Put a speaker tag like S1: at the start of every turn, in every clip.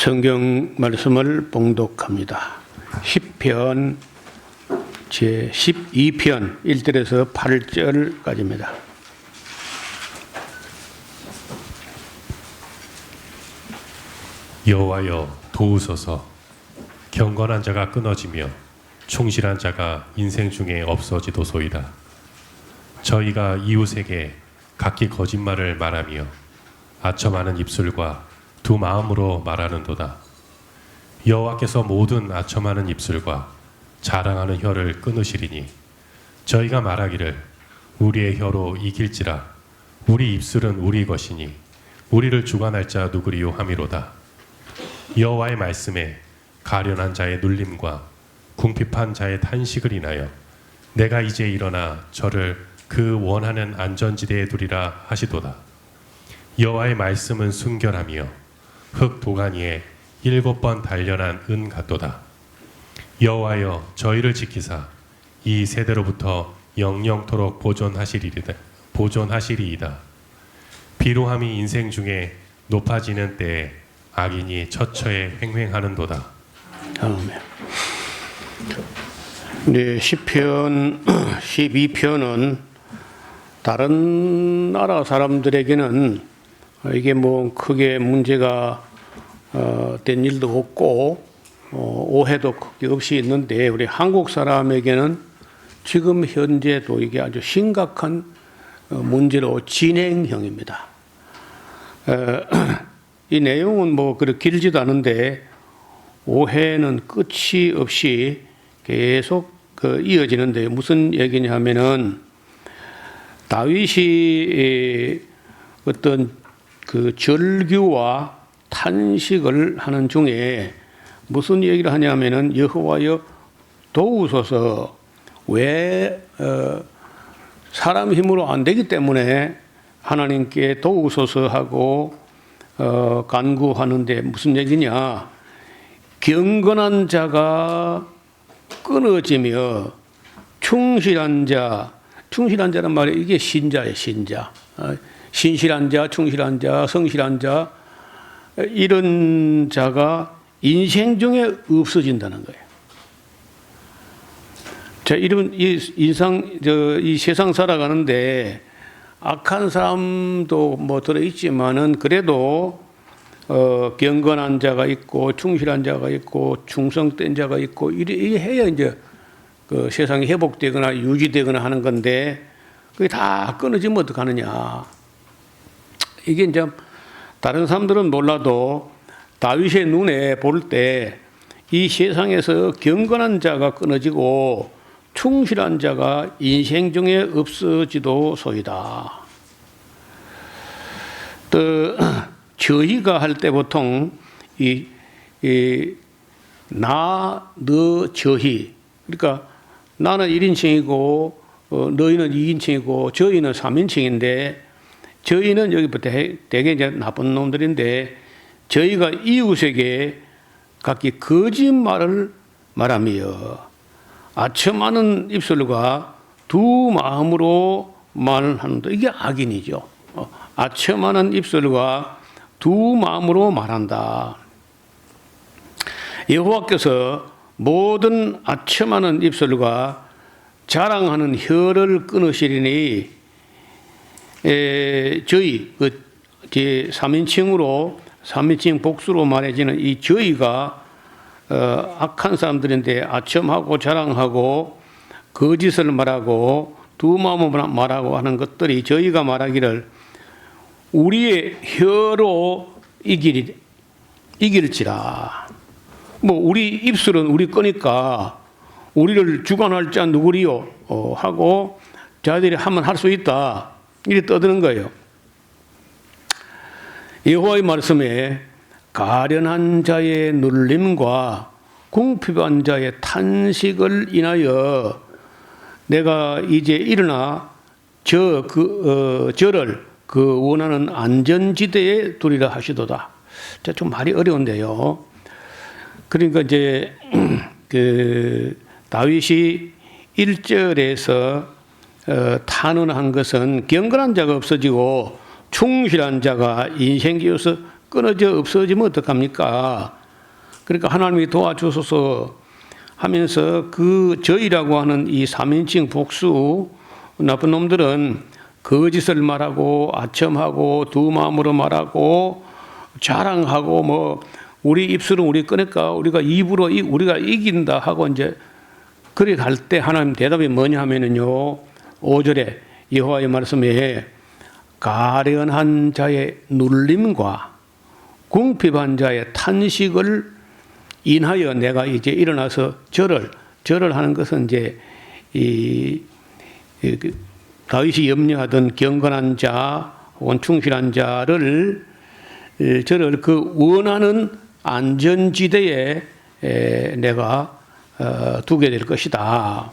S1: 성경 말씀을 봉독합니다. 시편 제12편 1절에서 8절까지입니다.
S2: 여호와여 도우소서. 경건한 자가 끊어지며 충실한 자가 인생 중에 없어지도소이다. 저희가 이웃에게 각기 거짓말을 말하며 아첨하는 입술과 두 마음으로 말하는도다. 여호와께서 모든 아첨하는 입술과 자랑하는 혀를 끊으시리니 저희가 말하기를 우리의 혀로 이길지라. 우리 입술은 우리 것이니 우리를 주관할 자 누구리요 함이로다. 여호와의 말씀에 가련한 자의 눌림과 궁핍한 자의 탄식을 인하여 내가 이제 일어나 저를 그 원하는 안전지대에 두리라 하시도다. 여호와의 말씀은 순결하며 흙 도가니에 7번 단련한 은 같도다. 여호와여 저희를 지키사 이 세대로부터 영영토록 보존하시리이다. 비루함이 인생 중에 높아지는 때에 악인이 처처에 횡행하는도다.
S1: 아멘. 네, 시편 12편은 다른 나라 사람들에게는 이게 뭐 크게 문제가 된 일도 없고 오해도 크게 없이 있는데, 우리 한국 사람에게는 지금 현재도 이게 아주 심각한 문제로 진행형입니다. 이 내용은 뭐 그렇게 길지도 않은데 오해는 끝이 없이 계속 이어지는데, 무슨 얘기냐 하면은 다윗이 어떤 그 절규와 탄식을 하는 중에 무슨 얘기를 하냐면은 여호와여 도우소서. 왜 사람 힘으로 안 되기 때문에 하나님께 도우소서 하고 간구하는데, 무슨 얘기냐? 경건한 자가 끊어지며 충실한 자란 말이 이게 신자예요, 신자. 신실한 자, 충실한 자, 성실한 자, 이런 자가 인생 중에 없어진다는 거예요. 자, 이 세상 살아가는데 악한 사람도 뭐 들어있지만은 그래도 경건한 자가 있고 충실한 자가 있고 충성된 자가 있고 이래 해야 이제 그 세상이 회복되거나 유지되거나 하는 건데, 그게 다 끊어지면 어떡하느냐. 이게 이제 다른 사람들은 몰라도 다윗의 눈에 볼 때 이 세상에서 경건한 자가 끊어지고 충실한 자가 인생 중에 없어지도소이다. 또 저희가 할 때 보통 나, 너, 저희, 그러니까 나는 1인칭이고 너희는 2인칭이고 저희는 3인칭인데, 저희는 여기부터 되게 이제 나쁜 놈들인데, 저희가 이웃에게 각기 거짓말을 말하며 아첨하는 입술과 두 마음으로 말을 하는데, 이게 악인이죠. 아첨하는 입술과 두 마음으로 말한다. 여호와께서 모든 아첨하는 입술과 자랑하는 혀를 끊으시리니, 저희 제 3인칭 복수로 말해지는 이 저희가 악한 사람들인데 아첨하고 자랑하고 거짓을 말하고 두 마음으로 말하고 하는 것들이, 저희가 말하기를 우리의 혀로 이길지라. 뭐 우리 입술은 우리 거니까 우리를 주관할 자 누구리요 하고 자들이 하면 할 수 있다, 이렇게 떠드는 거예요. 여호와의 말씀에 가련한 자의 눌림과 궁핍한 자의 탄식을 인하여 내가 이제 일어나 저를 그 원하는 안전지대에 두리라 하시도다. 자, 좀 말이 어려운데요. 그러니까 이제 그 다윗이 1절에서 탄원한 것은 경건한 자가 없어지고 충실한 자가 인생기에서 끊어져 없어지면 어떡합니까? 그러니까 하나님이 도와주소서 하면서 그 저희라고 하는 이 3인칭 복수 나쁜 놈들은 거짓을 말하고 아첨하고 두 마음으로 말하고 자랑하고 뭐 우리 입술은 우리 거니까 우리가 입으로 우리가 이긴다 하고 이제 그래 갈 때 하나님 대답이 뭐냐 하면은요 5절에 여호와의 말씀에 가련한 자의 눌림과 궁핍한 자의 탄식을 인하여 내가 이제 일어나서 절을 하는 것은 이제 다윗이 염려하던 경건한 자 혹은 충실한 자를 저를 그 원하는 안전지대에 내가 두게 될 것이다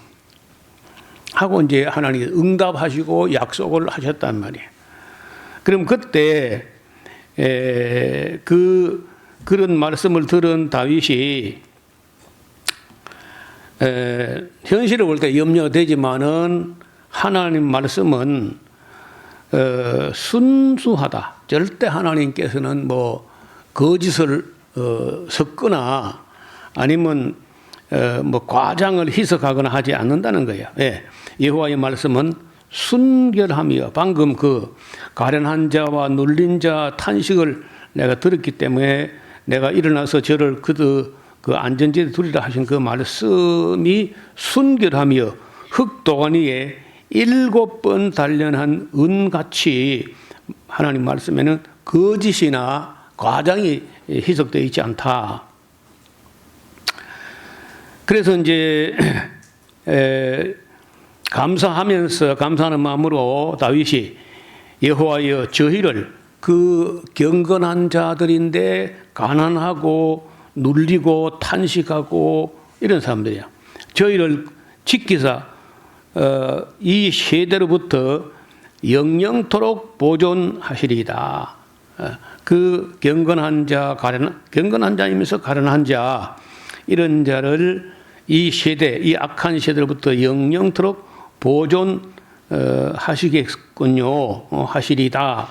S1: 하고 이제 하나님이 응답하시고 약속을 하셨단 말이에요. 그럼 그때 그런 말씀을 들은 다윗이 현실을 볼 때 염려되지만은 하나님 말씀은 순수하다. 절대 하나님께서는 뭐 거짓을 섞거나 아니면 뭐 과장을 희석하거나 하지 않는다는 거예요. 예. 여호와의 말씀은 순결함이요. 방금 그 가련한 자와 눌린 자 탄식을 내가 들었기 때문에 내가 일어나서 저를 그 안전지대 두리라 하신 그 말씀이 순결함이요. 흙도가니 위에 7번 단련한 은같이 하나님 말씀에는 거짓이나 과장이 희석되어 있지 않다. 그래서 이제 감사하는 마음으로 다윗이 여호와여 저희를 그 경건한 자들인데 가난하고 눌리고 탄식하고 이런 사람들이야. 저희를 지키사 이 세대로부터 영영토록 보존하시리이다. 그 경건한 자이면서 가련한 자 이런 자를 이 세대, 이 악한 세대로부터 영영토록 보존하시겠군요. 하시리다.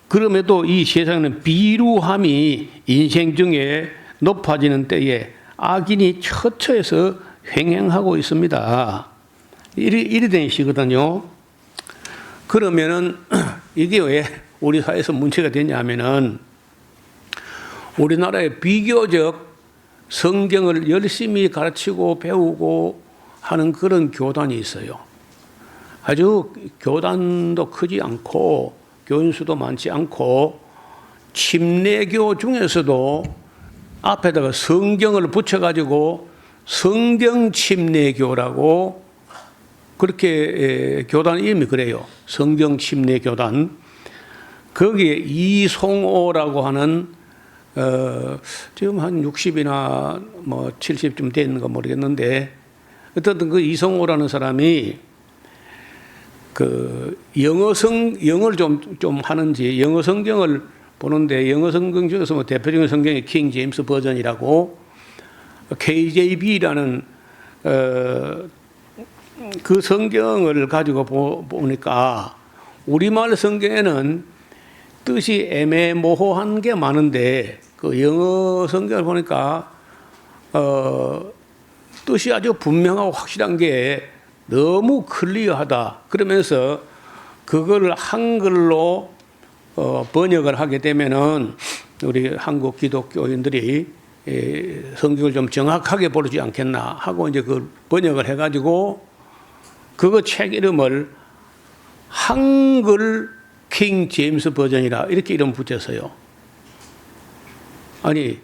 S1: 그럼에도 이 세상에는 비루함이 인생 중에 높아지는 때에 악인이 처처해서 횡행하고 있습니다. 이리 된 시거든요. 그러면은 이게 왜 우리 사회에서 문제가 되냐 하면은 우리나라에 비교적 성경을 열심히 가르치고 배우고 하는 그런 교단이 있어요. 아주 교단도 크지 않고 교인 수도 많지 않고 침례교 중에서도 앞에다가 성경을 붙여가지고 성경 침례교라고 그렇게 교단 이름이 그래요. 성경 침례교단. 거기에 이송호라고 하는 지금 한 60이나 뭐 70쯤 되는 거 모르겠는데 어쨌든 그 이송호라는 사람이 그 영어를 좀 하는지 영어 성경을 보는데 영어 성경 중에서 뭐 대표적인 성경이 킹 제임스 버전이라고 KJV라는 그 성경을 가지고 보니까 우리말 성경에는 뜻이 애매모호한 게 많은데 그 영어 성경을 보니까 뜻이 아주 분명하고 확실한 게 너무 클리어하다. 그러면서 그걸 한글로 번역을 하게 되면은 우리 한국 기독교인들이 성경을 좀 정확하게 보지 않겠나 하고 이제 그 번역을 해가지고 그거 책 이름을 한글 킹 제임스 버전이라 이렇게 이름 붙였어요. 아니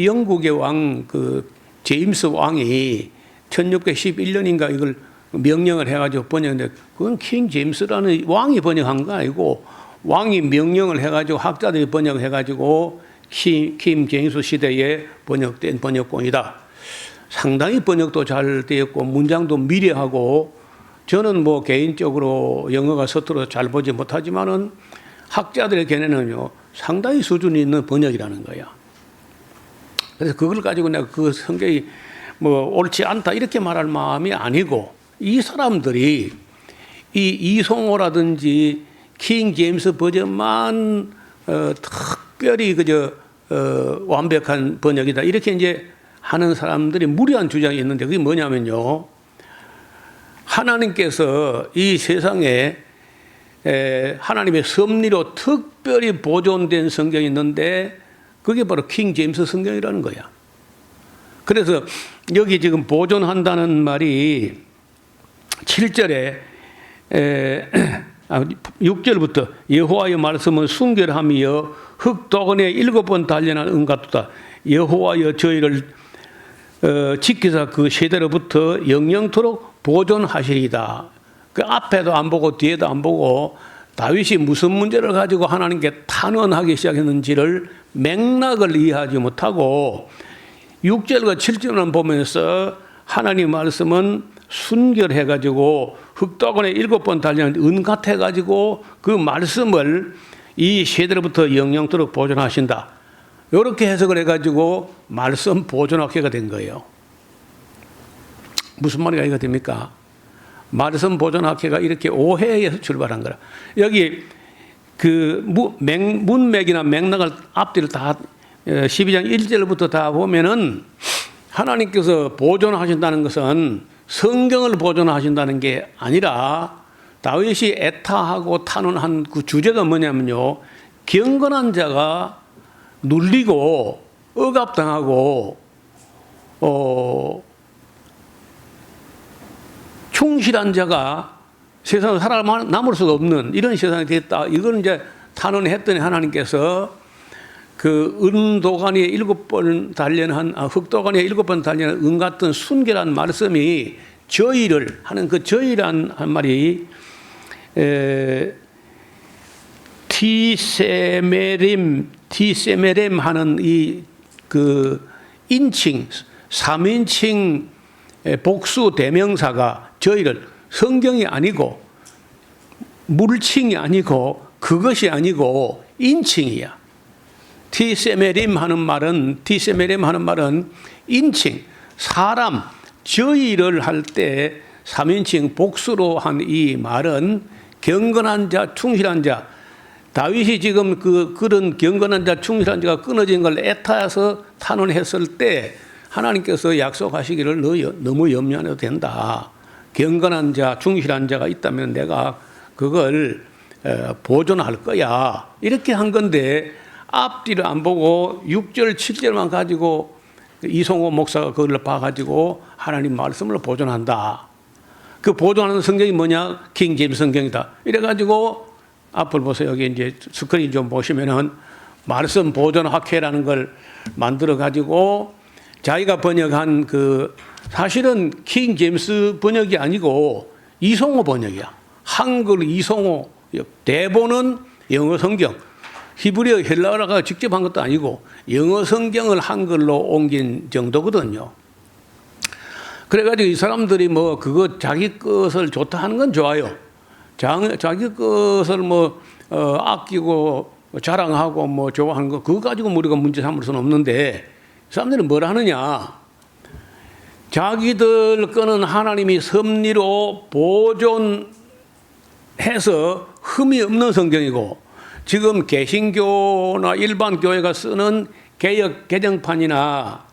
S1: 영국의 왕 그 제임스 왕이 1611년인가 이걸 명령을 해가지고 번역했는데 그건 킹 제임스라는 왕이 번역한 거 아니고 왕이 명령을 해가지고 학자들이 번역해가지고 킹 제임스 시대에 번역된 번역본이다. 상당히 번역도 잘 되었고 문장도 미려하고 저는 뭐 개인적으로 영어가 서툴어 잘 보지 못하지만은 학자들의 견해는요 상당히 수준이 있는 번역이라는 거야. 그래서 그걸 가지고 내가 그 성경이 뭐 옳지 않다 이렇게 말할 마음이 아니고 이 사람들이 이 이송호라든지 킹 제임스 버전만 특별히 완벽한 번역이다. 이렇게 이제 하는 사람들이 무리한 주장이 있는데 그게 뭐냐면요. 하나님께서 이 세상에 하나님의 섭리로 특별히 보존된 성경이 있는데 그게 바로 킹 제임스 성경이라는 거야. 그래서 여기 지금 보존한다는 말이 7절에 6절부터 여호와의 말씀은 순결함이여 흙도건에 7번 단련한 은같도다. 여호와여 저희를 지키사 그 세대로부터 영영토록 보존하시리이다. 그 앞에도 안 보고 뒤에도 안 보고 다윗이 무슨 문제를 가지고 하나님께 탄원하기 시작했는지를 맥락을 이해하지 못하고 6절과 7절만 보면서 하나님 말씀은 순결해가지고 흙도건에 7번 달리는 은 같아가지고 그 말씀을 이 세대로부터 영영토록 보존하신다. 이렇게 해석을 해가지고 말씀 보존학회가 된 거예요. 무슨 말이 이해가 됩니까? 말씀 보존학회가 이렇게 오해에서 출발한 거라. 여기 그 문맥이나 맥락을 앞뒤를 다 12장 1절부터 다 보면은 하나님께서 보존하신다는 것은 성경을 보존하신다는 게 아니라 다윗이 애타하고 탄원한 그 주제가 뭐냐면요. 경건한 자가 눌리고 억압당하고 충실한 자가 세상에 살아남을 수가 없는 이런 세상이 됐다. 이걸 이제 탄원했더니 하나님께서 그 은도관에 7번 단련한 흙도관에 7번 단련한 은 같은 순결한 말씀이 저희를 하는 그 저희란 한 말이 티세메렘 하는 이 그 인칭 3인칭 복수 대명사가 저희를 성경이 아니고 물칭이 아니고 그것이 아니고 인칭이야. 티세메림 하는 말은 인칭 사람 저희를 할 때 3인칭 복수로 한 이 말은 경건한 자 충실한 자 다윗이 지금 그런 경건한 자 충실한 자가 끊어진 걸 애타서 탄원했을 때 하나님께서 약속하시기를 너무 염려 안 해도 된다. 경건한 자 충실한 자가 있다면 내가 그걸 보존할 거야. 이렇게 한 건데 앞뒤를 안 보고 6절 7절만 가지고 이송호 목사가 그걸 봐가지고 하나님 말씀을 보존한다. 그 보존하는 성경이 뭐냐? 킹 제임스 성경이다. 이래가지고 앞을 보세요. 여기 이제 스크린 좀 보시면은 말씀 보존 학회라는 걸 만들어 가지고 자기가 번역한 그 사실은 킹 제임스 번역이 아니고 이송호 번역이야. 한글 이송호 대본은 영어 성경. 히브리어 헬라어가 직접 한 것도 아니고 영어 성경을 한글로 옮긴 정도거든요. 그래가지고 이 사람들이 뭐 그거 자기 것을 좋다 하는 건 좋아요. 자기 것을 뭐 아끼고 자랑하고 뭐 좋아하는 거 그거 가지고 우리가 문제 삼을 수는 없는데 이 사람들은 뭘 하느냐? 자기들 거는 하나님이 섭리로 보존해서 흠이 없는 성경이고 지금 개신교나 일반 교회가 쓰는 개역 개정판이나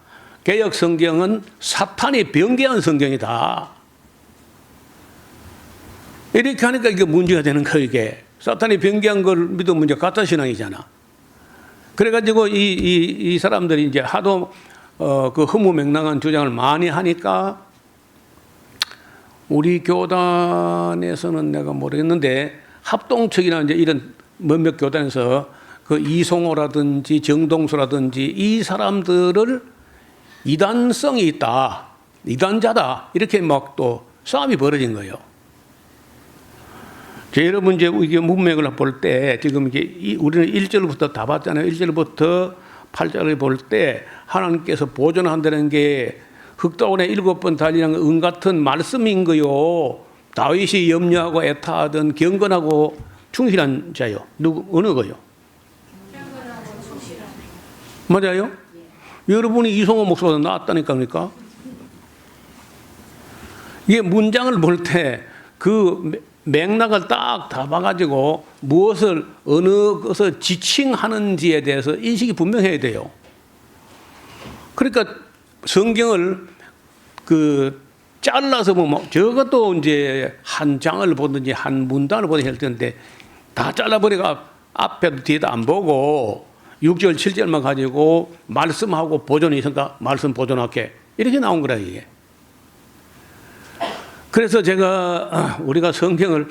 S1: 개역 성경은 사탄이 변개한 성경이다. 이렇게 하니까 이게 문제가 되는 거예요. 이게 사탄이 변개한 걸 믿으면 이제 가짜 신앙이잖아. 그래가지고 이 사람들이 이제 하도 그 허무맹랑한 주장을 많이 하니까 우리 교단에서는 내가 모르겠는데 합동측이나 이제 이런 몇몇 교단에서 그 이송호라든지 정동수라든지 이 사람들을 이단성이 있다, 이단자다 이렇게 막 또 싸움이 벌어진 거예요. 여러분 이제 이게 문맥을 볼 때 지금 이게 우리는 1절부터 다 봤잖아요. 1절부터 8절을 볼 때 하나님께서 보존한다는 게 흙도건에 7번 달리는 은 같은 말씀인 거요. 다윗이 염려하고 애타하던 경건하고 충실한 자요. 어느 거요? 경건하고 충실한. 맞아요? 예. 여러분이 이송호 목사보다 낫다니까 그러니까. 이게 문장을 볼 때 그 맥락을 딱 다 봐가지고 무엇을 어느 것을 지칭하는지에 대해서 인식이 분명해야 돼요. 그러니까 성경을 잘라서 보면 저것도 이제 한 장을 보든지 한 문단을 보든지 할 텐데 다 잘라버리가 앞에도 뒤에도 안 보고 6절 7절만 가지고 말씀하고 보존이 있으니까 말씀 보존할게 이렇게 나온 거라 이게. 그래서 우리가 성경을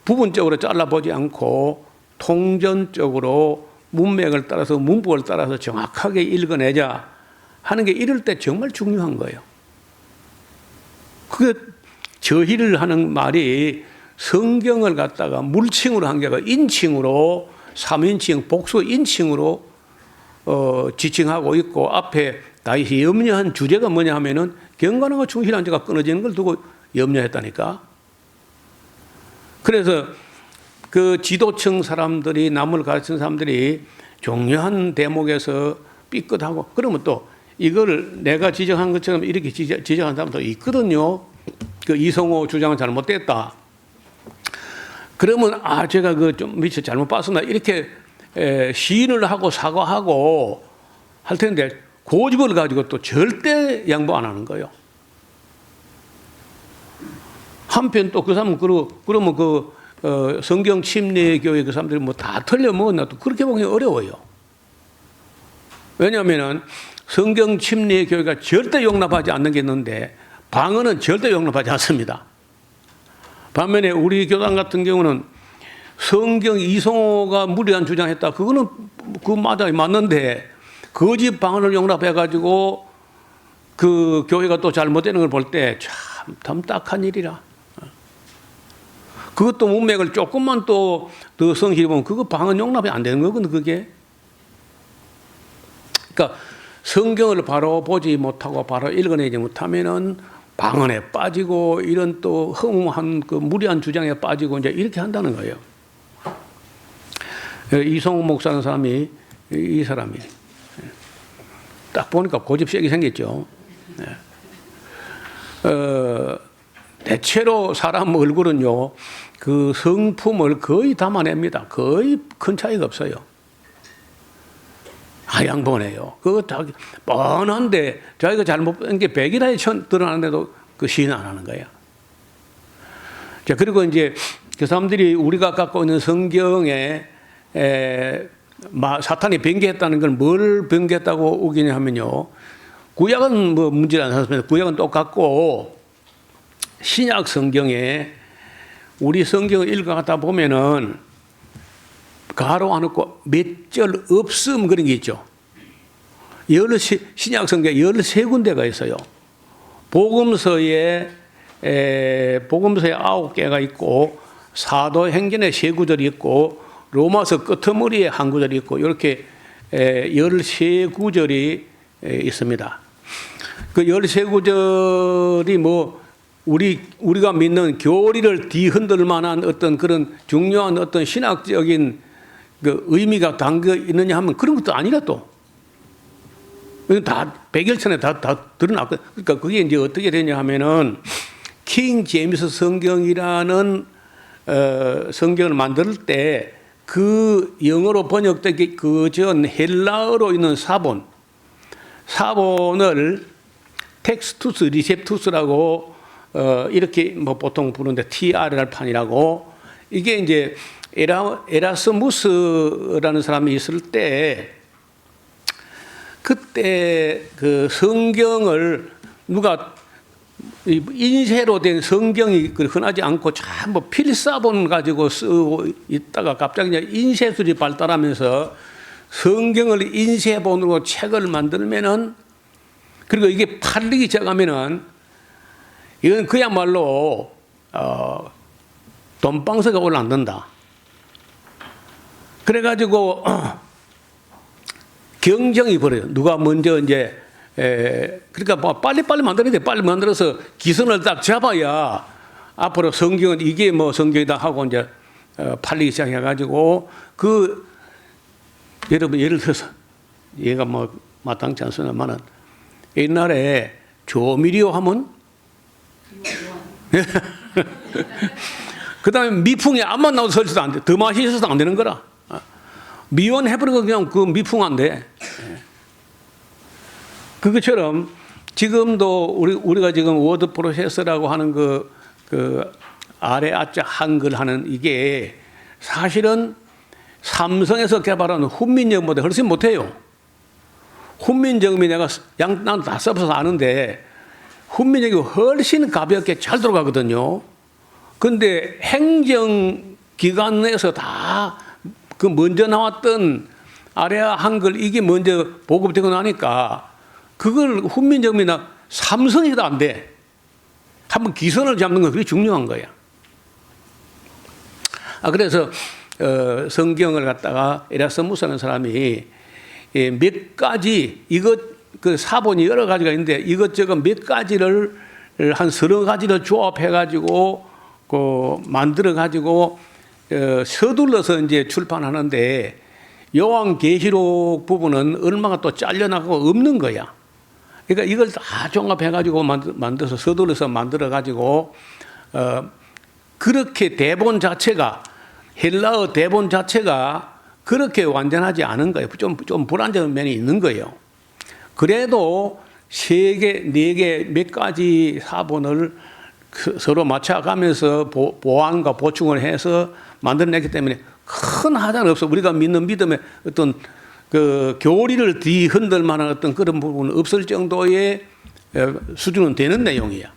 S1: 부분적으로 잘라보지 않고 통전적으로 문맥을 따라서 문법을 따라서 정확하게 읽어내자 하는 게 이럴 때 정말 중요한 거예요. 그 저희를 하는 말이 성경을 갖다가 물칭으로 한 게 아니라 인칭으로 3인칭 복수 인칭으로 지칭하고 있고 앞에 다윗이 염려한 주제가 뭐냐 하면은 경건하고 충실한 자가 끊어지는 걸 두고 염려했다니까. 그래서 그 지도층 사람들이 남을 가르치는 사람들이 중요한 대목에서 삐끗하고 그러면 또 이걸 내가 지적한 것처럼 이렇게 지적한 사람도 있거든요. 그 이성호 주장은 잘못됐다. 그러면 제가 좀 미처 잘못 봤었나 이렇게 시인을 하고 사과하고 할 텐데 고집을 가지고 또 절대 양보 안 하는 거예요. 한편 또 그 사람은 그러면 성경 침례 교회 그 사람들이 뭐 다 틀려 먹었나 또 그렇게 보기 어려워요. 왜냐하면은 성경 침례 교회가 절대 용납하지 않는 게 있는데 방언은 절대 용납하지 않습니다. 반면에 우리 교단 같은 경우는 성경 이성호가 무리한 주장했다. 그거는 맞는데 거짓 방언을 용납해가지고 그 교회가 또 잘못되는 걸 볼 때 참 담딱한 일이라. 그것도 문맥을 조금만 또 더 성실히 보면 그거 방언 용납이 안 되는 거거든 그게. 그러니까 성경을 바로 보지 못하고 바로 읽어내지 못하면은 방언에 빠지고 이런 또 허무한 그 무리한 주장에 빠지고 이제 이렇게 한다는 거예요. 이성우 목사라는 사람이 이 사람이 딱 보니까 고집 세게 생겼죠. 대체로 사람 얼굴은요 그 성품을 거의 담아냅니다. 거의 큰 차이가 없어요. 하양보네요. 그거 다 뻔한데 자기가 잘못된 게 백이라에 드러나는데도 그 시인 안 하는 거야. 자, 그리고 이제 그 사람들이 우리가 갖고 있는 성경에 사탄이 변개했다는 걸 뭘 변개했다고 우기냐 하면요. 구약은 뭐 문제는 안 생겼습니다. 구약은 똑같고 신약 성경에 우리 성경을 읽어가다 보면은 가로 안 없고 몇 절 없음 그런 게 있죠. 신약 성경에 13군데가 있어요. 복음서에 9개가 있고 사도행전에 3구절이 있고 로마서 끄트머리에 한 구절이 있고 이렇게 13구절이 있습니다. 그 13구절이 뭐 우리가 믿는 교리를 뒤흔들 만한 어떤 그런 중요한 어떤 신학적인 그 의미가 담겨 있느냐 하면 그런 것도 아니라 또. 다 백일천에 다 드러났고. 그러니까 그게 이제 어떻게 되냐 하면은 킹 제임스 성경이라는 성경을 만들 때 그 영어로 번역된 그 전 헬라어로 있는 사본을 텍스투스 리셉투스라고 이렇게 뭐 보통 부르는데 TRR판이라고 이게 이제 에라스무스라는 사람이 있을 때 그때 그 성경을 누가 인쇄로 된 성경이 흔하지 않고 전부 필사본 가지고 쓰고 있다가 갑자기 인쇄술이 발달하면서 성경을 인쇄본으로 책을 만들면은 그리고 이게 팔리기 시작하면은 이건 그야말로 돈방석에 올라앉는다. 그래가지고 경쟁이 벌어요. 누가 먼저 이제 그러니까 뭐 빨리빨리 만들어야 돼. 빨리 만들어서 기선을 딱 잡아야 앞으로 성경은 이게 뭐 성경이다 하고 이제 팔리기 시작해가지고 그 여러분 예를 들어서 얘가 뭐 마땅치 않습니다만은 옛날에 조미료 하면 그다음에 미풍이 암만 나와도 설치도 안 돼. 더 맛있어서 안 되는 거라. 미원해버리고 그냥 그 미풍 안 돼. 그것처럼 지금도 우리가 지금 워드 프로세서라고 하는 그 아래 아자 한글 하는 이게 사실은 삼성에서 개발한 훈민정음보다 훨씬 못해요. 훈민정음이 내가 양난 다 써봐서 아는데 훈민정음이 훨씬 가볍게 잘 돌아가거든요. 근데 행정기관에서 다 그 먼저 나왔던 아래아 한글 이게 먼저 보급되고 나니까 그걸 훈민정음이나 삼성에도 안 돼. 한번 기선을 잡는 건 그게 중요한 거야. 그래서 성경을 갖다가 에라스무스라는 사람이 몇 가지 그 사본이 여러 가지가 있는데 이것저것 몇 가지를 한 서너 가지를 조합해 가지고 만들어 가지고 서둘러서 이제 출판하는데 요한계시록 부분은 얼마가 또 잘려나가고 없는 거야. 그러니까 이걸 다 종합해 가지고 만들어서 서둘러서 만들어 가지고 그렇게 대본 자체가 헬라어 대본 자체가 그렇게 완전하지 않은 거예요. 좀 불안정한 면이 있는 거예요. 그래도 3개, 4개 몇 가지 사본을 서로 맞춰가면서 보완과 보충을 해서 만들어냈기 때문에 큰 하자는 없어. 우리가 믿는 믿음의 어떤 그 교리를 뒤흔들 만한 어떤 그런 부분은 없을 정도의 수준은 되는 내용이야.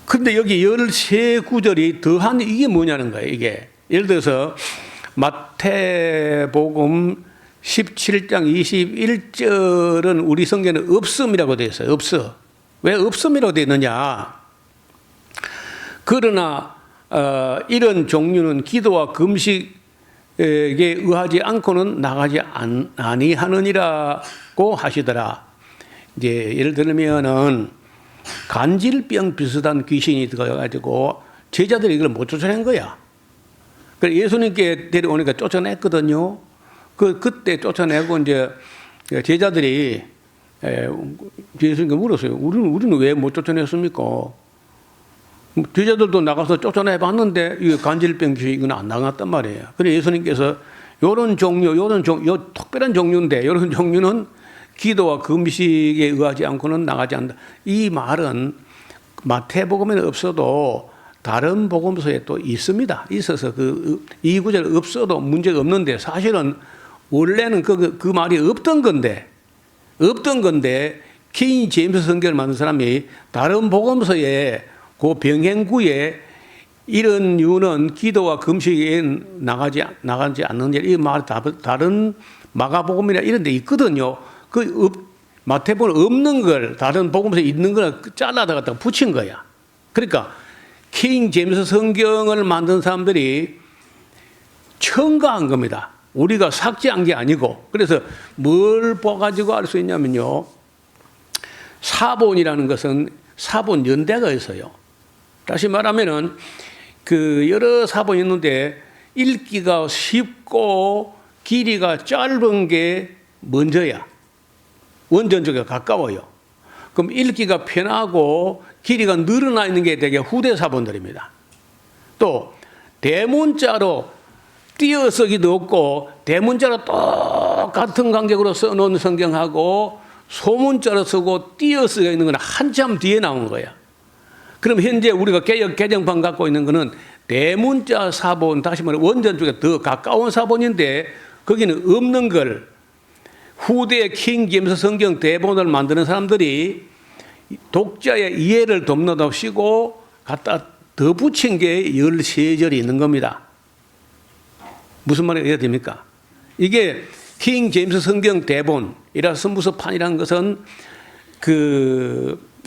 S1: 근데 여기 13구절이 더한 이게 뭐냐는 거예요, 이게. 예를 들어서 마태복음 17장 21절은 우리 성경에는 없음이라고 되어 있어요. 없어. 왜 없음이라고 되어 있느냐? 그러나 이런 종류는 기도와 금식에 의하지 않고는 나가지 아니하느니라고 하시더라. 이제 예를 들면은 간질병 비슷한 귀신이 들어가지고 제자들이 이걸 못 쫓아낸 거야. 그래서 예수님께 데려오니까 쫓아냈거든요. 그때 쫓아내고 이제 제자들이 예수님께 물었어요. 우리는 왜 못 쫓아냈습니까? 제자들도 나가서 쫓아내봤는데 이 간질병 귀신 이건 안 나갔단 말이에요. 그래서 예수님께서 요런 종류, 요 특별한 종류인데 요런 종류는 기도와 금식에 의하지 않고는 나가지 않는다. 이 말은 마태복음에는 없어도 다른 복음서에 또 있습니다. 있어서 이 구절 없어도 문제가 없는데 사실은 원래는 그 말이 없던 건데 킹 제임스 성경을 만든 사람이 다른 복음서에 그 병행구에 이런 이유는 기도와 금식에 나가지 않는 일, 이 말 다른 마가복음이나 이런 데 있거든요. 마태복음 없는 걸 다른 복음서에 있는 걸 잘라다 갖다가 붙인 거야. 그러니까 킹 제임스 성경을 만든 사람들이 첨가한 겁니다. 우리가 삭제한 게 아니고. 그래서 뭘 봐가지고 알 수 있냐면요. 사본이라는 것은 사본 연대가 있어요. 다시 말하면은 여러 사본이 있는데 읽기가 쉽고 길이가 짧은 게 먼저야. 원전 쪽에 가까워요. 그럼 읽기가 편하고 길이가 늘어나 있는 게 되게 후대 사본들입니다. 또 대문자로 띄어쓰기도 없고 대문자로 똑같은 간격으로 써놓은 성경하고 소문자로 쓰고 띄어쓰기가 있는 건 한참 뒤에 나온 거야. 그럼 현재 우리가 개정판 갖고 있는 거는 대문자 사본, 다시 말해 원전 쪽에 더 가까운 사본인데 거기는 없는 걸 후대 킹 제임스 성경 대본을 만드는 사람들이 독자의 이해를 돕는답시고 갖다 더 붙인 게 13절이 있는 겁니다. 무슨 말이 해야 됩니까? 이게 킹 제임스 성경 대본, 에라스무스판이라는 것은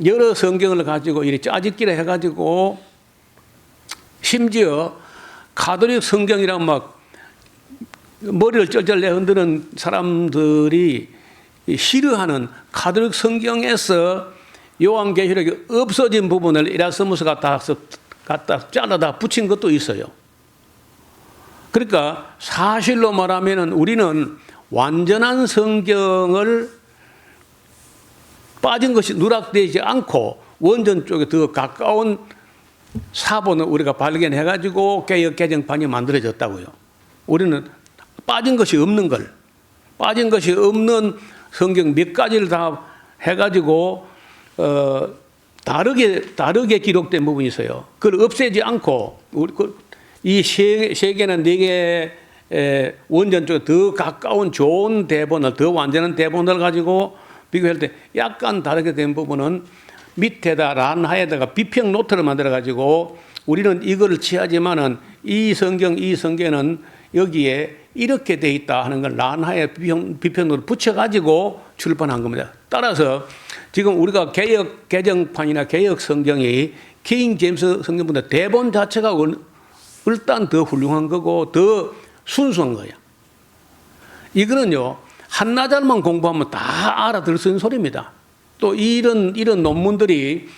S1: 여러 성경을 가지고 이렇게 짜집기를 해가지고 심지어 가톨릭 성경이랑 막 머리를 쩔쩔 내흔드는 사람들이 싫어하는 가톨릭 성경에서 요한계시록이 없어진 부분을 에라스무스가 갖다 잘라다 붙인 것도 있어요. 그러니까 사실로 말하면 우리는 완전한 성경을 빠진 것이 누락되지 않고 원전 쪽에 더 가까운 사본을 우리가 발견해가지고 개혁 개정판이 만들어졌다고요. 우리는 빠진 것이 없는 성경 몇 가지를 다 해가지고 다르게 기록된 부분이 있어요. 그걸 없애지 않고 이 세 개나 네 개의 원전 쪽에 더 가까운 좋은 대본을, 더 완전한 대본을 가지고 비교할 때 약간 다르게 된 부분은 밑에다 란하에다가 비평 노트를 만들어 가지고 우리는 이거를 취하지만은 이 성경에는 여기에 이렇게 돼 있다 하는 걸 란하에 비평으로 붙여 가지고 출판한 겁니다. 따라서 지금 우리가 개혁 개정판이나 개혁 성경이 킹 제임스 성경보다 대본 자체가 일단 더 훌륭한 거고 더 순수한 거예요. 이거는요, 한나절만 공부하면 다 알아들 수 있는 소리입니다. 또 이런 논문들이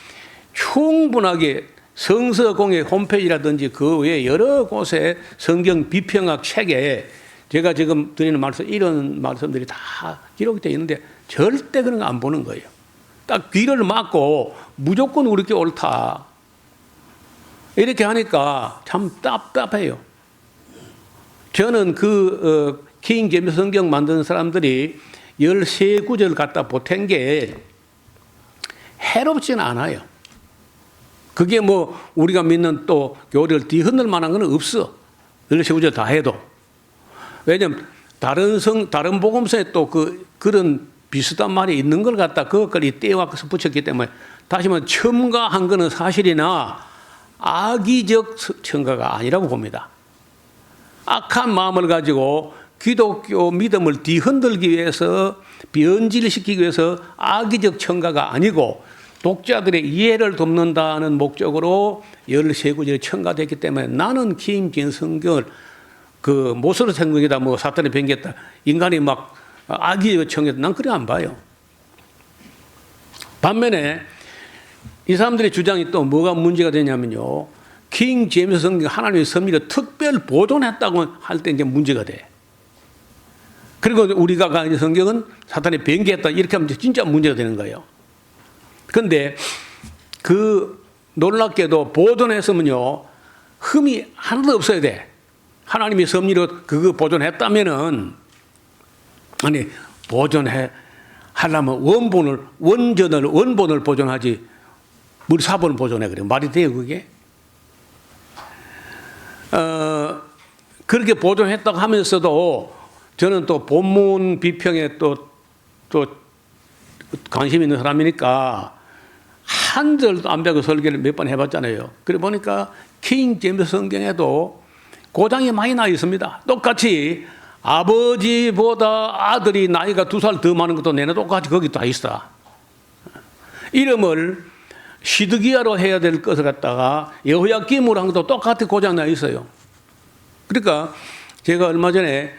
S1: 충분하게 성서공회 홈페이지라든지 그 외에 여러 곳에 성경 비평학 책에 제가 지금 드리는 말씀, 이런 말씀들이 다 기록이 되어 있는데 절대 그런 거 안 보는 거예요. 딱 귀를 막고 무조건 우리께 옳다. 이렇게 하니까 참 답답해요. 저는 킹 제임스 성경 만드는 사람들이 13구절 갖다 보탠 게 해롭지는 않아요. 그게 뭐 우리가 믿는 또 교리를 뒤흔들 만한 건 없어. 13구절 다 해도. 왜냐면 다른 복음서에 또 그런 비슷한 말이 있는 걸 갖다 그것까지 떼와서 붙였기 때문에 다시 말해 첨가한 거는 사실이나 악의적 첨가가 아니라고 봅니다. 악한 마음을 가지고 기독교 믿음을 뒤흔들기 위해서 변질시키기 위해서 악의적 첨가가 아니고 독자들의 이해를 돕는다는 목적으로 13구절이 첨가됐기 때문에 나는 킹 제임스 성경을 모서리 성경이다, 뭐 사탄이 변겼다, 인간이 막 악의적 첨가했다, 난 그래 안 봐요. 반면에 이 사람들의 주장이 또 뭐가 문제가 되냐면요, 킹 제임스 성경 하나님의 섭리를 특별 보존했다고 할 때 이제 문제가 돼. 그리고 우리가 가진 성경은 사탄이 변개했다 이렇게 하면 진짜 문제가 되는 거예요. 그런데 놀랍게도 보존했으면요 흠이 하나도 없어야 돼. 하나님의 섭리로 그거 보존했다면은 하려면 원본을 보존하지 뭘 사본을 보존해 그래. 말이 돼요 그게? 그렇게 보존했다고 하면서도 저는 또 본문 비평에 또 관심 있는 사람이니까 한 절도 안 배고 설계를 몇 번 해봤잖아요. 그래 보니까 킹 제임스 성경에도 고장이 많이 나 있습니다. 똑같이 아버지보다 아들이 나이가 2살 더 많은 것도 내내 똑같이 거기 다 있어. 이름을 시드기야로 해야 될 것을 갖다가 여호야김으로 한 것도 똑같이 고장 나 있어요. 그러니까 제가 얼마 전에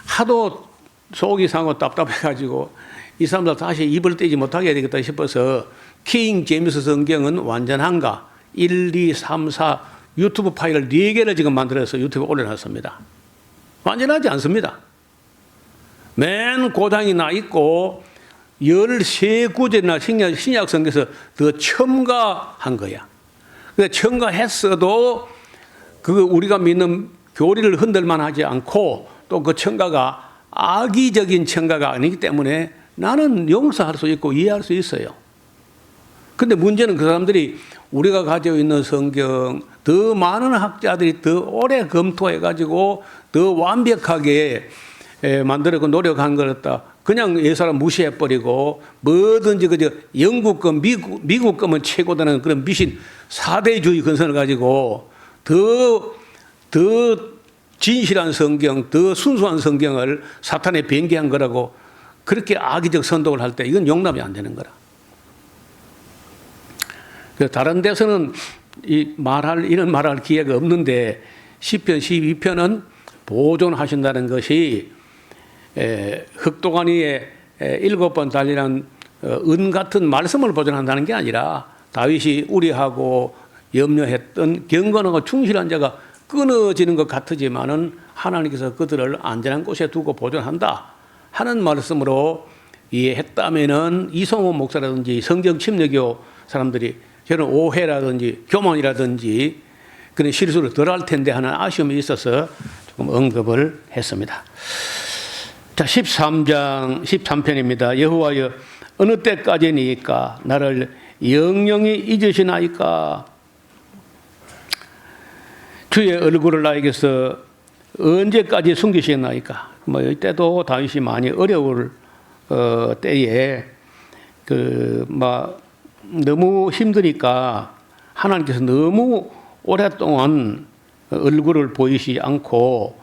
S1: 하도 속이 상하고 답답해가지고 이 사람들 다시 입을 떼지 못하게 해야 되겠다 싶어서 킹 제임스 성경은 완전한가 1, 2, 3, 4 유튜브 파일을 4개를 지금 만들어서 유튜브에 올려놨습니다. 완전하지 않습니다. 맨 고장이 나 있고 13구절이나 신약 성경에서 더 첨가한 거야. 그러니까 첨가했어도 우리가 믿는 교리를 흔들만 하지 않고 또 그 첨가가 악의적인 첨가가 아니기 때문에 나는 용서할 수 있고 이해할 수 있어요. 근데 문제는 그 사람들이 우리가 가지고 있는 성경 더 많은 학자들이 더 오래 검토해가지고 더 완벽하게 만들고 노력한 거였다. 그냥 이 사람 무시해버리고 뭐든지 그저 영국권, 미국권은 최고다는 그런 미신 사대주의 근성을 가지고 더 진실한 성경, 더 순수한 성경을 사탄에 변개한 거라고 그렇게 악의적 선동을 할 때 이건 용납이 안 되는 거라. 다른 데서는 이런 말할 기회가 없는데 시편 12편은 보존하신다는 것이 흑도가니에 7번 달리는 은 같은 말씀을 보존한다는 게 아니라 다윗이 우려하고 염려했던 경건하고 충실한 자가 끊어지는 것 같지만은 하나님께서 그들을 안전한 곳에 두고 보존한다 하는 말씀으로 이해했다면은 이성호 목사라든지 성경 침례교 사람들이 저는 오해라든지 교만이라든지 그런 실수를 덜 할 텐데 하는 아쉬움이 있어서 조금 언급을 했습니다. 자, 13장 13편입니다. 여호와여 어느 때까지니까 나를 영영히 잊으시나이까. 주의 얼굴을 나에게서 언제까지 숨기시나이까. 뭐 이때도 다윗이 많이 어려울 때에 너무 힘드니까 하나님께서 너무 오랫동안 얼굴을 보이시지 않고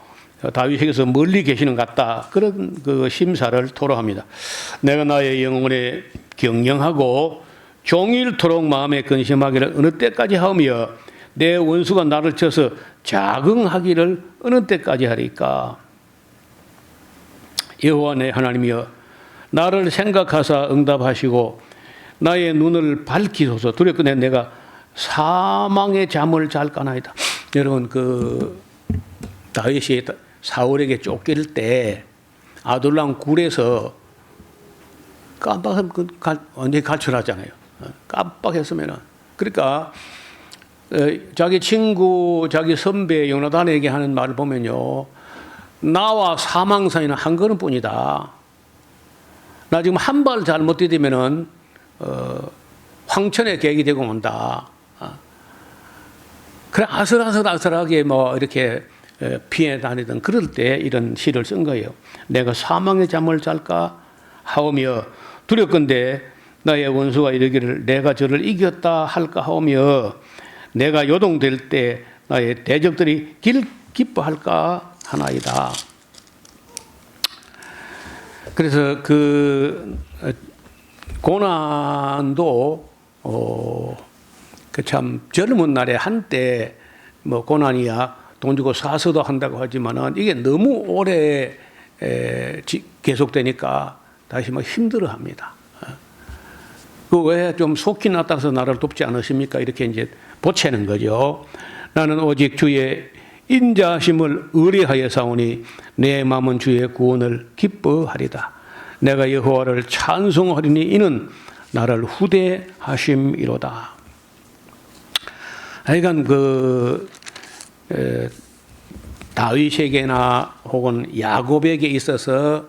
S1: 다윗에게서 멀리 계시는 것 같다. 그런 그 심사를 토로합니다. 내가 나의 영혼에 경영하고 종일토록 마음에 근심하기를 어느 때까지 하며 내 원수가 나를 쳐서 자긍하기를 어느 때까지 하리까. 여호와 내 하나님이여 나를 생각하사 응답하시고 나의 눈을 밝히소서. 두렵거든 내가 사망의 잠을 잘까나이다. 여러분 다윗이 사울에게 쫓길 때 아둘람 굴에서 깜빡하면 완전히 갈출하잖아요. 깜빡했으면은 그러니까 자기 친구 자기 선배 요나단에게 하는 말을 보면요, 나와 사망 사이는 한 걸음뿐이다. 나 지금 한 발 잘못 디디면은 황천의 객이 되고 온다. 그래 아슬아슬하게 이렇게 피해 다니던 그럴 때 이런 시를 쓴 거예요. 내가 사망의 잠을 잘까 하오며 두렵건대 나의 원수가 이르기를 내가 저를 이겼다 할까 하오며 내가 요동될 때 나의 대적들이 기뻐할까 하나이다. 그래서 고난도 참 젊은 날에 한때 고난이야 돈 주고 사서도 한다고 하지만은 이게 너무 오래 계속되니까 다시 힘들어합니다. 왜 좀 속히 나타나서 나를 돕지 않으십니까? 이렇게 이제 보채는 거죠. 나는 오직 주의 인자하심을 의뢰하여 사오니 내 마음은 주의 구원을 기뻐하리다. 내가 여호와를 찬송하리니 이는 나를 후대하심이로다. 하여간 다윗에게나 혹은 야곱에게 있어서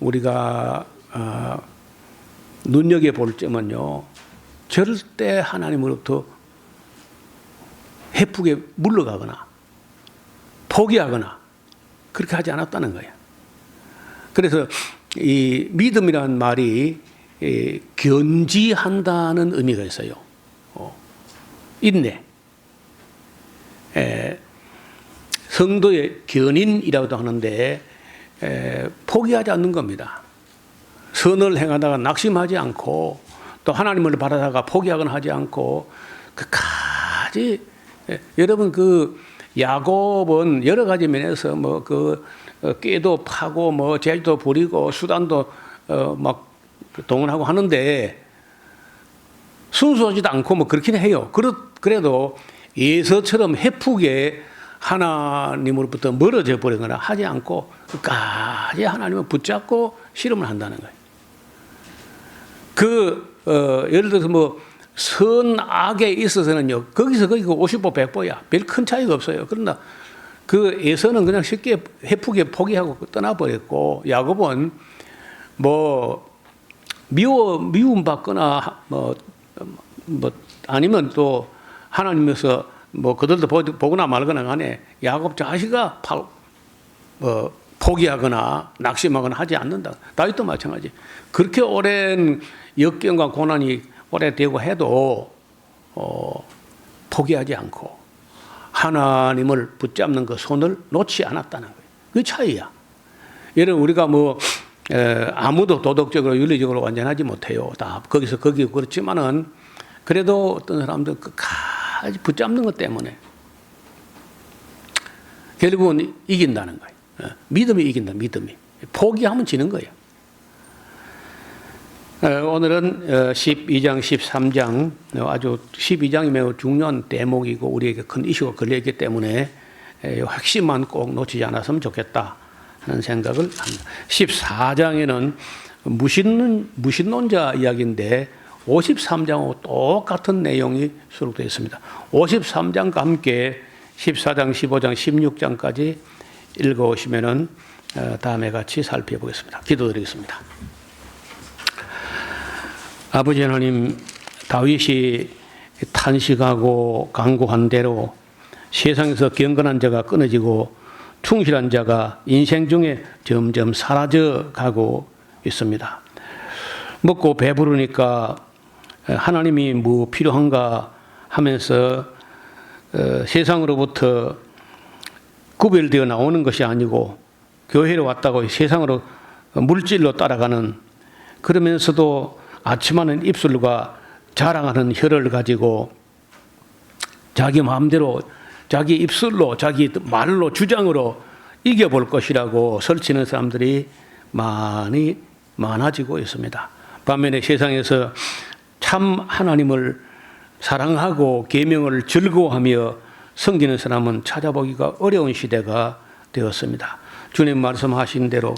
S1: 우리가 눈여겨볼 점은요, 절대 하나님으로부터 해프게 물러가거나 포기하거나 그렇게 하지 않았다는 거예요. 그래서 이 믿음이라는 말이 견지한다는 의미가 있어요. 인내. 성도의 견인이라고도 하는데 포기하지 않는 겁니다. 선을 행하다가 낙심하지 않고 또 하나님을 바라다가 포기하거나 하지 않고 끝까지. 여러분 야곱은 여러 가지 면에서 꾀도 파고 죄도 부리고 수단도 동원하고 하는데 순수하지도 않고 그렇긴 해요. 그래도 예서처럼 해프게 하나님으로부터 멀어져 버리거나 하지 않고 끝까지 하나님을 붙잡고 실험을 한다는 거예요. 예를 들어서 선악에 있어서는요, 거기서 50보 100보야. 별 큰 차이가 없어요. 그러나 에서는 그냥 쉽게 해프게 포기하고 떠나버렸고, 야곱은 미움받거나 아니면 또 하나님에서 그들도 보거나 말거나 간에 야곱 자식아 포기하거나 낙심하거나 하지 않는다. 다윗도 마찬가지. 그렇게 오랜 역경과 고난이 오래되고 해도 포기하지 않고 하나님을 붙잡는 그 손을 놓지 않았다는 거예요. 그 차이야. 예를 우리가 아무도 도덕적으로 윤리적으로 완전하지 못해요. 다 거기서 거기 그렇지만은 그래도 어떤 사람들은 끝까지 붙잡는 것 때문에 결국은 이긴다는 거예요. 믿음이 이긴다. 믿음이. 포기하면 지는 거예요. 오늘은 12장, 13장 아주 12장이 매우 중요한 대목이고 우리에게 큰 이슈가 걸려있기 때문에 핵심만 꼭 놓치지 않았으면 좋겠다 하는 생각을 합니다. 14장에는 무신론자 이야기인데 53장하고 똑같은 내용이 수록되어 있습니다. 53장과 함께 14장, 15장, 16장까지 읽어오시면은 다음에 같이 살펴보겠습니다. 기도드리겠습니다. 아버지 하나님, 다윗이 탄식하고 간구한 대로 세상에서 경건한 자가 끊어지고 충실한 자가 인생 중에 점점 사라져 가고 있습니다. 먹고 배부르니까 하나님이 뭐 필요한가 하면서 세상으로부터 구별되어 나오는 것이 아니고 교회로 왔다고 세상으로 물질로 따라가는, 그러면서도 아침하는 입술과 자랑하는 혀를 가지고 자기 마음대로 자기 입술로 자기 말로 주장으로 이겨볼 것이라고 설치는 사람들이 많아지고 있습니다. 반면에 세상에서 참 하나님을 사랑하고 계명을 즐거워하며 섬기는 사람은 찾아보기가 어려운 시대가 되었습니다. 주님 말씀하신 대로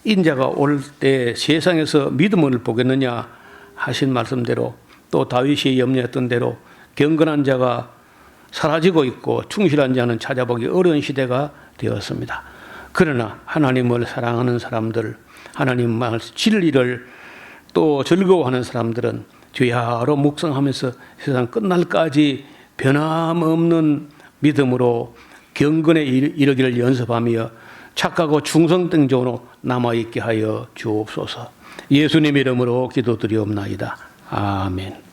S1: 인자가 올 때 세상에서 믿음을 보겠느냐 하신 말씀대로, 또 다윗이 염려했던 대로 경건한 자가 사라지고 있고 충실한 자는 찾아보기 어려운 시대가 되었습니다. 그러나 하나님을 사랑하는 사람들, 하나님 말 진리를 또 즐거워하는 사람들은 주야로 묵상하면서 세상 끝날까지 변함없는 믿음으로 경건에 이르기를 연습하며 착하고 충성된 종으로 남아있게 하여 주옵소서. 예수님 이름으로 기도드리옵나이다. 아멘.